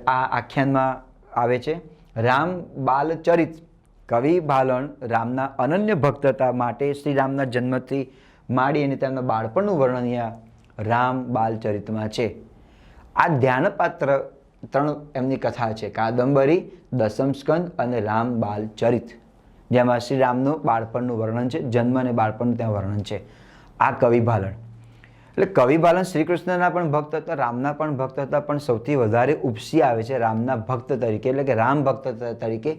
આ આખ્યાનમાં આવે છે. રામ બાલચરિત, કવિ બાલન રામના અનન્ય ભક્ત હતા માટે શ્રી રામના જન્મથી માંડી અને તેમના બાળપણનું વર્ણન અહીંયા રામ બાલચરિતમાં છે. આ ધ્યાનપાત્ર ત્રણ એમની કથા છે, કાદંબરી, દસમ સ્કંદ અને રામ બાલ ચરિત, જેમાં શ્રી રામનું બાળપણનું વર્ણન છે, જન્મ અને બાળપણનું ત્યાં વર્ણન છે. આ કવિ ભાલણ. એટલે કવિ ભાલણ શ્રી કૃષ્ણના પણ ભક્ત હતા, રામના પણ ભક્ત હતા, પણ સૌથી વધારે ઉપસી આવે છે રામના ભક્ત તરીકે, એટલે કે રામ ભક્ત તરીકે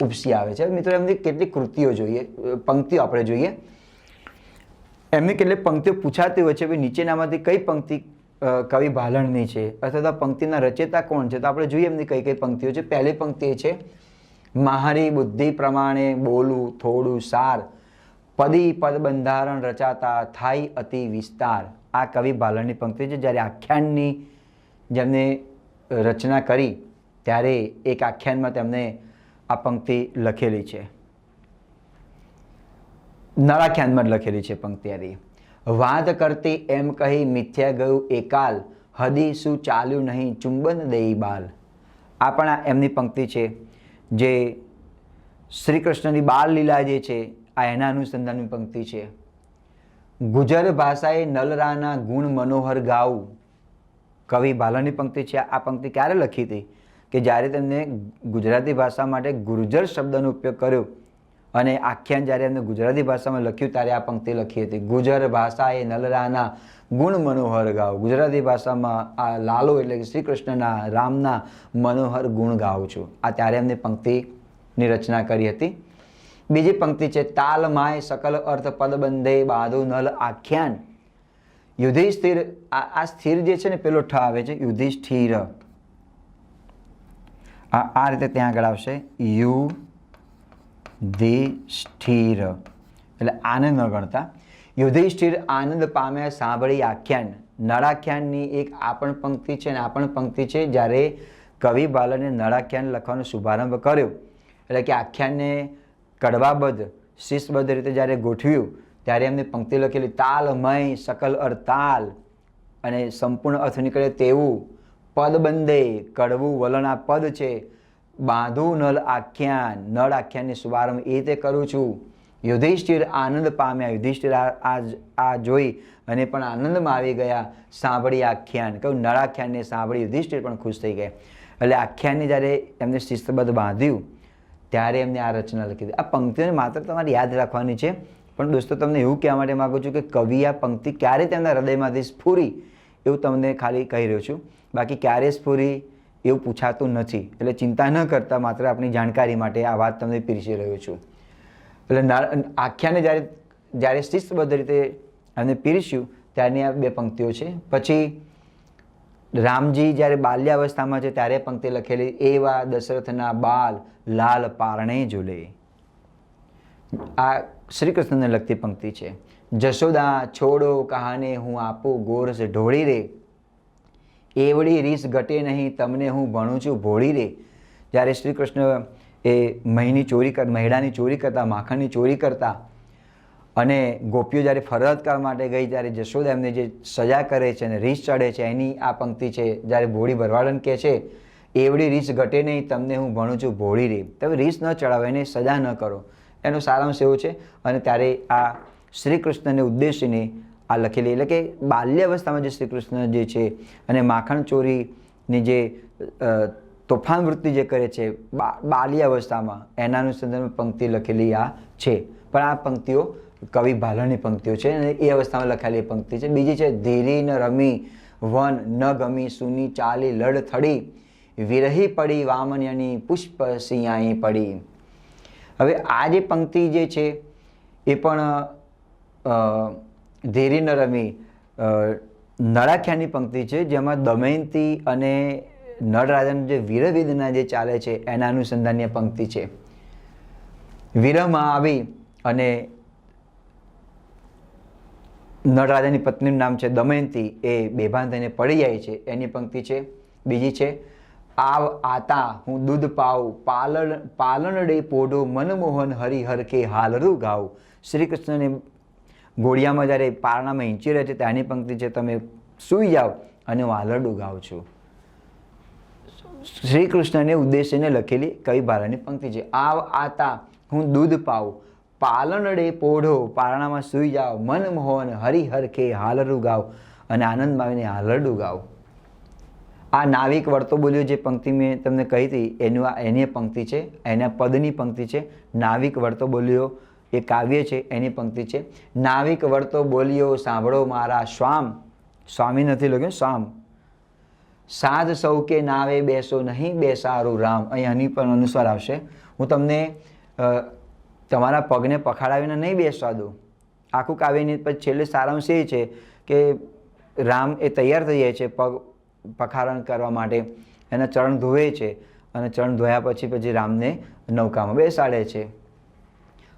ઉપસી આવે છે. મિત્રો, એમની કેટલીક કૃતિઓ જોઈએ, પંક્તિઓ આપણે જોઈએ. એમની કેટલીક પંક્તિઓ પૂછાતી હોય છે, નીચેનામાંથી કઈ પંક્તિ કવિ ભાલણની છે અથવા તો પંક્તિના રચયિતા કોણ છે? તો આપણે જોઈએ એમની કઈ કઈ પંક્તિઓ છે. પહેલી પંક્તિ છે, મારી બુદ્ધિ પ્રમાણે બોલું થોડું સાર, પદી પદ બંધારણ રચાતા થાય અતિ વિસ્તાર. આ કવિ ભાલણની પંક્તિ છે. જ્યારે આખ્યાનની જેમને રચના કરી ત્યારે એક આખ્યાનમાં તેમને આ પંક્તિ લખેલી છે, નળાખ્યાનમાં લખેલી છે પંક્તિ. આવી વાત કરતી એમ કહી મિથ્યા ગયું એકાલ, હદી શું ચાલ્યું નહીં ચુંબન દેઈ બાલ. આ પણ એમની પંક્તિ છે, જે શ્રી કૃષ્ણની બાળ લીલા જે છે આ એના અનુસંધાનની પંક્તિ છે. ગુજર ભાષાએ નલરાના ગુણ મનોહર ગાવું. કવિ ભાલણની પંક્તિ છે. આ પંક્તિ ક્યારે લખી હતી? કે જ્યારે તેમને ગુજરાતી ભાષા માટે ગુર્જર શબ્દનો ઉપયોગ કર્યો અને આખ્યાન જ્યારે એમને ગુજરાતી ભાષામાં લખ્યું ત્યારે આ પંક્તિ લખી હતી. ગુજર ભાષાએ નલરાના ગુણ મનોહર ગાવ. ગુજરાતી ભાષામાં આ લાલો એટલે કે શ્રી કૃષ્ણના, રામના મનોહર ગુણ ગાઉં છું. આ ત્યારે એમને પંક્તિની રચના કરી હતી. બીજી પંક્તિ છે, તાલ માય સકલ અર્થ પદ બંધે બાધુ નલ આખ્યાન. યુધિષ્ઠિર, આ સ્થિર જે છે ને પેલો ઠ આવે છે, યુધિષ્ઠિર. આ રીતે ત્યાં આગળ આવશે, યુધિષ્ઠિર, એટલે આને ન ગણતા. યુધિષ્ઠિર આનંદ પામ્યા સાંભળી આખ્યાન. નળાખ્યાનની એક આ પણ પંક્તિ છે અને આ પણ પંક્તિ છે. જ્યારે કવિ ભાલણે નળાખ્યાન લખવાનો શુભારંભ કર્યો, એટલે કે આખ્યાનને કડવાબદ્ધ શિસ્તબદ્ધ રીતે જ્યારે ગોઠવ્યું ત્યારે એમને પંક્તિ લખેલી, તાલમય સકલ અર્તાલ, અને સંપૂર્ણ અર્થ નીકળે તેવું, પદ બંધે, કડવું વલણ આ પદ છે, બાંધું નલ આખ્યાન, નળ આખ્યાનની શુભારંભ એ રીતે કરું છું. યુધિષ્ઠિર આનંદ પામ્યા. યુધિષ્ઠિર આ જોઈ અને પણ આનંદમાં આવી ગયા. સાંભળી આખ્યાન, કહ્યું નળાખ્યાનને સાંભળી યુધિષ્ઠિર પણ ખુશ થઈ ગયા. એટલે આખ્યાનને જ્યારે એમને શિસ્તબદ્ધ બાંધ્યું ત્યારે એમને આ રચના લખી હતી. આ પંક્તિઓને માત્ર તમારે યાદ રાખવાની છે, પણ દોસ્તો તમને એવું કહેવા માટે માગું છું કે કવિ આ પંક્તિ ક્યારે તેમના હૃદયમાંથી સ્ફુરી એવું તમને ખાલી કહી રહ્યો છું. બાકી ક્યારે સ્ફુરી એવું પૂછાતું નથી, એટલે ચિંતા ન કરતા, માત્ર આપણી જાણકારી માટે આ વાત તમને પીરસી રહ્યો છું. એટલે આખ્યાને જ્યારે શિસ્તબદ્ધ રીતે એમને પીરસ્યું ત્યારની આ બે પંક્તિઓ છે. પછી રામજી જ્યારે બાલ્યાવસ્થામાં છે ત્યારે પંક્તિ લખેલી, એવા દશરથના બાલ લાલ પારણે ઝૂલે. આ શ્રી કૃષ્ણને લગતી પંક્તિ છે. જશોદા છોડો કહાને હું આપું ગોરસ ઢોળી રે, એવડી રીસ ઘટે નહીં તમને હું ભણું છું ભોળી રે. જ્યારે શ્રી કૃષ્ણ એ મહિડાની ચોરી કરતા, માખણની ચોરી કરતા, અને ગોપીઓ જ્યારે ફરજ કરવા માટે ગઈ ત્યારે જશોદા એમને જે સજા કરે છે અને રીસ ચડે છે એની આ પંક્તિ છે. જ્યારે ભોળી ભરવાડન કહે છે, એવડી રીસ ઘટે નહીં તમને હું ભણું છું ભોળી રે. તમે રીસ ન ચડાવો, એને સજા ન કરો, એનો સારાંશ એવો છે. અને ત્યારે આ શ્રી કૃષ્ણને ઉદ્દેશીને આ લખેલી, એટલે કે બાલ્યાવસ્થામાં જે શ્રી કૃષ્ણ જે છે અને માખણ ચોરીની જે તોફાન વૃત્તિ જે કરે છે બાલ્યાવસ્થામાં, એના અનુસંધાનમાં પંક્તિ લખેલી આ છે. પણ આ પંક્તિઓ કવિ ભાલણની પંક્તિઓ છે અને એ અવસ્થામાં લખાયેલી પંક્તિ છે. બીજી છે, ધીરી ન રમી વન ન ગમી સુની ચાલી લડ થડી, વિરહી પડી વામન્યની પુષ્પ સિંહાઈ પડી. હવે આ જે પંક્તિ જે છે એ પણ ધીરી ન રમી નળાખ્યાનની પંક્તિ છે, જેમાં દમયંતી અને નળરાજાનું જે વિરહ વેદના જે ચાલે છે એના અનુસંધાનની પંક્તિ છે. વિરહમાં આવી અને નળરાજાની પત્નીનું નામ છે દમયંતી, એ બેભાન થઈને પડી જાય છે, એની પંક્તિ છે. બીજી છે, આવ આતા હું દૂધ પાઉ પાલનડે પોઢો મનમોહન હરિહર કે હાલરું ગાઉ. શ્રી કૃષ્ણને ઘોડિયામાં જ્યારે પારણામાં હિંચી રહે છે ત્યાંની પંક્તિ છે, તમે સૂઈ જાઓ અને હું હાલરડું ગાઉં છું. શ્રી કૃષ્ણને ઉદ્દેશીને લખેલી કવિ ભાલણની પંક્તિ છે. આવ આતા હું દૂધ પાઉં, પાલનડે પોઢો, પારણામાં સૂઈ જાઓ, મનમોહન હરિહર કે હાલરું ગાવ, અને આનંદમાં આવીને હાલરડું ગાવ. આ નાવિક વળતો બોલ્યો જે પંક્તિ મેં તમને કહી હતી એની પંક્તિ છે, એના પદની પંક્તિ છે. નાવિક વળતો બોલ્યો એ કાવ્ય છે, એની પંક્તિ છે. નાવિક વળતો બોલ્યો સાંભળો મારા સ્વામ, સ્વામી નથી લખ્યું, સ્વામ. સાધ સૌ કે નાવે બેસો નહીં બેસારું રામ. અહીંયાની પણ અનુસ્વાર આવશે. હું તમને તમારા પગને પખાડાવીને નહીં બેસવા દઉં. આખું કાવ્યની પછી છેલ્લે સારાંશ એ છે કે રામ એ તૈયાર થઈ જાય છે પગ પખારણ કરવા માટે, એના ચરણ ધોવે છે અને ચરણ ધોયા પછી રામને નૌકામાં બેસાડે છે.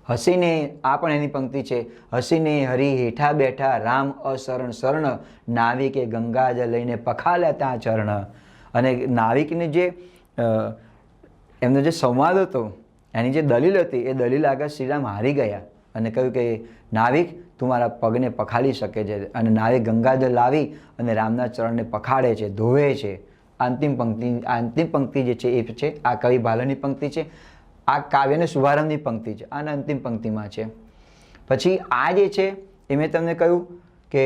હસીને, આ પણ એની પંક્તિ છે, હસીને હરી હેઠા બેઠા રામ અશરણ શરણ નાવિકે ગંગાજળ લઈને પખાલ્યા ત્યાં ચરણ. અને નાવિકને જે એમનો જે સંવાદ હતો, એની જે દલીલ હતી, એ દલીલ આગળ શ્રીરામ હારી ગયા અને કહ્યું કે નાવિક તું મારા પગને પખાલી શકે છે. અને નાવિક ગંગાજળ લાવી અને રામના ચરણને પખાડે છે, ધોવે છે. અંતિમ પંક્તિ જે છે એ છે આ કવિ ભાલણની પંક્તિ છે. આ કાવ્યને શુભારંભની પંક્તિ છે અને અંતિમ પંક્તિમાં છે. પછી આ જે છે એ મેં તમને કહ્યું કે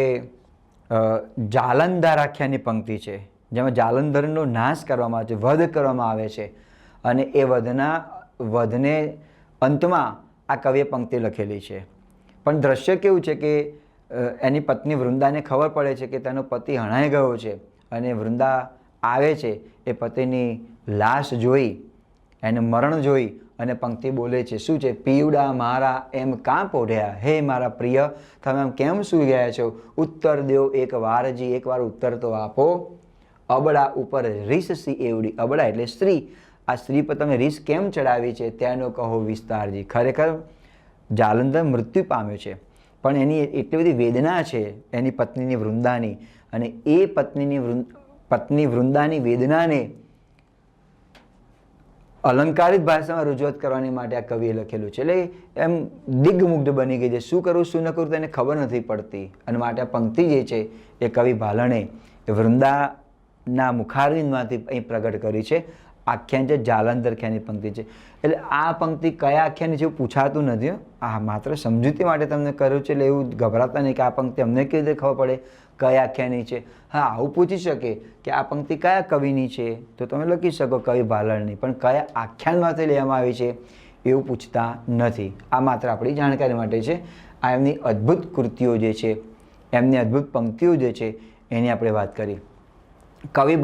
જાલંધર આખ્યાનની પંક્તિ છે, જેમાં જાલંધરનો નાશ કરવામાં આવે છે, વધ કરવામાં આવે છે. અને એ વધને અંતમાં આ કવિએ પંક્તિ લખેલી છે. પણ દ્રશ્ય કેવું છે કે એની પત્ની વૃંદાને ખબર પડે છે કે તેનો પતિ હણાઈ ગયો છે અને વૃંદા આવે છે એ પતિની લાશ જોઈ, એને મરણ જોઈ અને પંક્તિ બોલે છે. શું છે? પીવડા મારા એમ કાં પોઢ્યા, હે મારા પ્રિય તમે આમ કેમ સૂઈ ગયા છો? ઉત્તર દેવ એક વારજી, એકવાર ઉત્તર તો આપો. અબડા ઉપર રીસ સી એવડી, અબડા એટલે સ્ત્રી, આ સ્ત્રી પર તમે રીસ કેમ ચડાવી છે તેનો કહો વિસ્તારજી. ખરેખર જાલંધર મૃત્યુ પામ્યો છે, પણ એની એટલી બધી વેદના છે એની પત્નીની વૃંદાની, અને એ પત્ની વૃંદાની વેદનાને અલંકારિત ભાષામાં રજૂઆત કરવાની માટે આ કવિએ લખેલું છે. એટલે એમ દિગ્મુગ્ધ બની ગઈ છે, શું કરવું શું ન કરવું તેને ખબર નથી પડતી. અને માટે આ પંક્તિ જે છે એ કવિ ભાલણે એ વૃંદાના મુખારવિંદમાંથી અહીં પ્રગટ કરી છે. આખ્યાન છે જાલંધર ખ્યાનની પંક્તિ છે. એટલે આ પંક્તિ કયા આખ્યાનની છે એવું પૂછાતું નથી. આ માત્ર સમજૂતી માટે તમને કર્યું છે, એટલે એવું ગભરાતા નહીં કે આ પંક્તિ અમને કેવી રીતે ખબર પડે કયા આખ્યાનની છે. હા, આવું પૂછી શકે કે આ પંક્તિ કયા કવિની છે, તો તમે લખી શકો કવિ ભાલણની, પણ કયા આખ્યાનમાંથી લેવામાં આવી છે એવું પૂછતા નથી. આ માત્ર આપણી જાણકારી માટે છે. આ એમની અદ્ભુત કૃતિઓ જે છે, એમની અદ્ભુત પંક્તિઓ જે છે એની આપણે વાત કરી. કવિ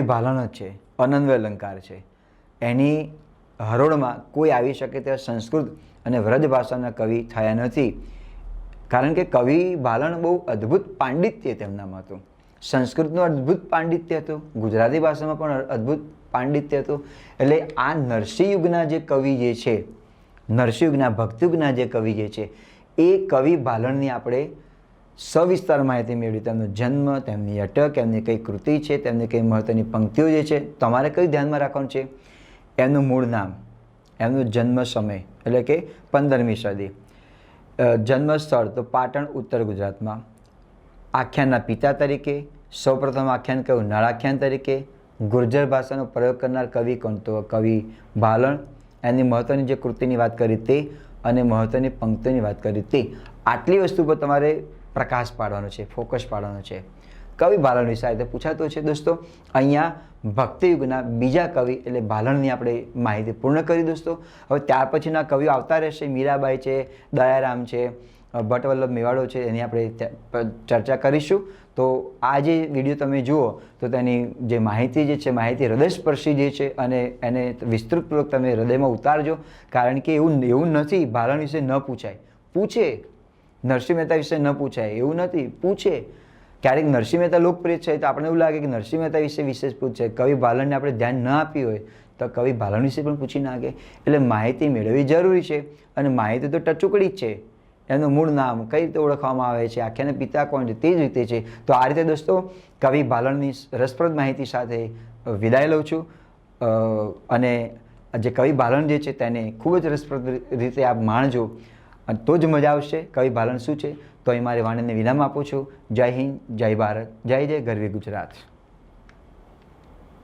ભાલણ જ છે, અનન્વય અલંકાર છે. એની હરોળમાં કોઈ આવી શકે તેવા સંસ્કૃત અને વ્રજ ભાષાના કવિ થયા નથી. કારણ કે કવિ ભાલણ બહુ અદ્ભુત પાંડિત્ય તેમનામાં હતું. સંસ્કૃતનું અદ્ભુત પાંડિત્ય હતું, ગુજરાતી ભાષામાં પણ અદ્ભુત પાંડિત્ય હતું. એટલે આ નરસિંહ યુગના જે કવિ જે છે, નરસિંહ યુગના ભક્તિયુગના જે કવિ જે છે, એ કવિ ભાલણની આપણે સવિસ્તાર માહિતી મેળવી. તેમનો જન્મ, તેમની અટક, એમની કઈ કૃતિ છે, તેમની કઈ મહત્વની પંક્તિઓ જે છે, તમારે કઈ ધ્યાનમાં રાખવાનું છે? એમનું મૂળ નામ, એમનો જન્મ સમય એટલે કે 15મી સદી, જન્મ સ્થળ તો પાટણ ઉત્તર ગુજરાતમાં. આખ્યાનના પિતા તરીકે સૌપ્રથમ આખ્યાન કયું? નળાખ્યાન તરીકે. ગુર્જર ભાષાનો પ્રયોગ કરનાર કવિ કોણ? તો કવિ ભાલણ. એની મહત્વની જે કૃતિની વાત કરી તે અને મહત્વની પંક્તિની વાત કરી તે, આટલી વસ્તુ પર તમારે પ્રકાશ પાડવાનો છે, ફોકસ પાડવાનો છે. કવિ ભાલણ વિશે આ રીતે પૂછાતો છે. દોસ્તો, અહીંયા ભક્તિયુગના બીજા કવિ એટલે ભાલણની આપણે માહિતી પૂર્ણ કરી. દોસ્તો, હવે ત્યાર પછીના કવિઓ આવતા રહેશે. મીરાબાઈ છે, દયારામ છે, ભટ્ટવલ્લભ મેવાડો છે, એની આપણે ચર્ચા કરીશું. તો આ જે વિડીયો તમે જુઓ તો તેની જે માહિતી જે છે, માહિતી હૃદયસ્પર્શી જે છે, અને એને વિસ્તૃતપૂર્વક તમે હૃદયમાં ઉતારજો. કારણ કે એવું નથી ભાલણ વિશે ન પૂછાય, પૂછે. નરસિંહ મહેતા વિશે ન પૂછાય એવું નથી, પૂછે. ક્યારેક નરસિંહ મહેતા લોકપ્રિય છે તો આપણે એવું લાગે કે નરસિંહ મહેતા વિશે વિશેષ પૂછે. કવિ ભાલણને આપણે ધ્યાન ન આપી હોય તો કવિ ભાલણ વિશે પણ પૂછી નાખે. એટલે માહિતી મેળવવી જરૂરી છે. અને માહિતી તો ટચુકડી જ છે. એનું મૂળ નામ કઈ રીતે ઓળખવામાં આવે છે, આખ્યાના પિતા કોણ છે, તે જ રીતે છે. તો આ રીતે દોસ્તો કવિ ભાલણની રસપ્રદ માહિતી સાથે વિદાય લઉં છું. અને જે કવિ ભાલણ જે છે તેને ખૂબ જ રસપ્રદ રીતે આપ માણજો, તો જ મજા આવશે. કવિ ભાલણ શું છે તો અહીં મારી વાણીને વિરામ આપું છું. જય હિન્દ, જય ભારત, જય જય ગરવી ગુજરાત.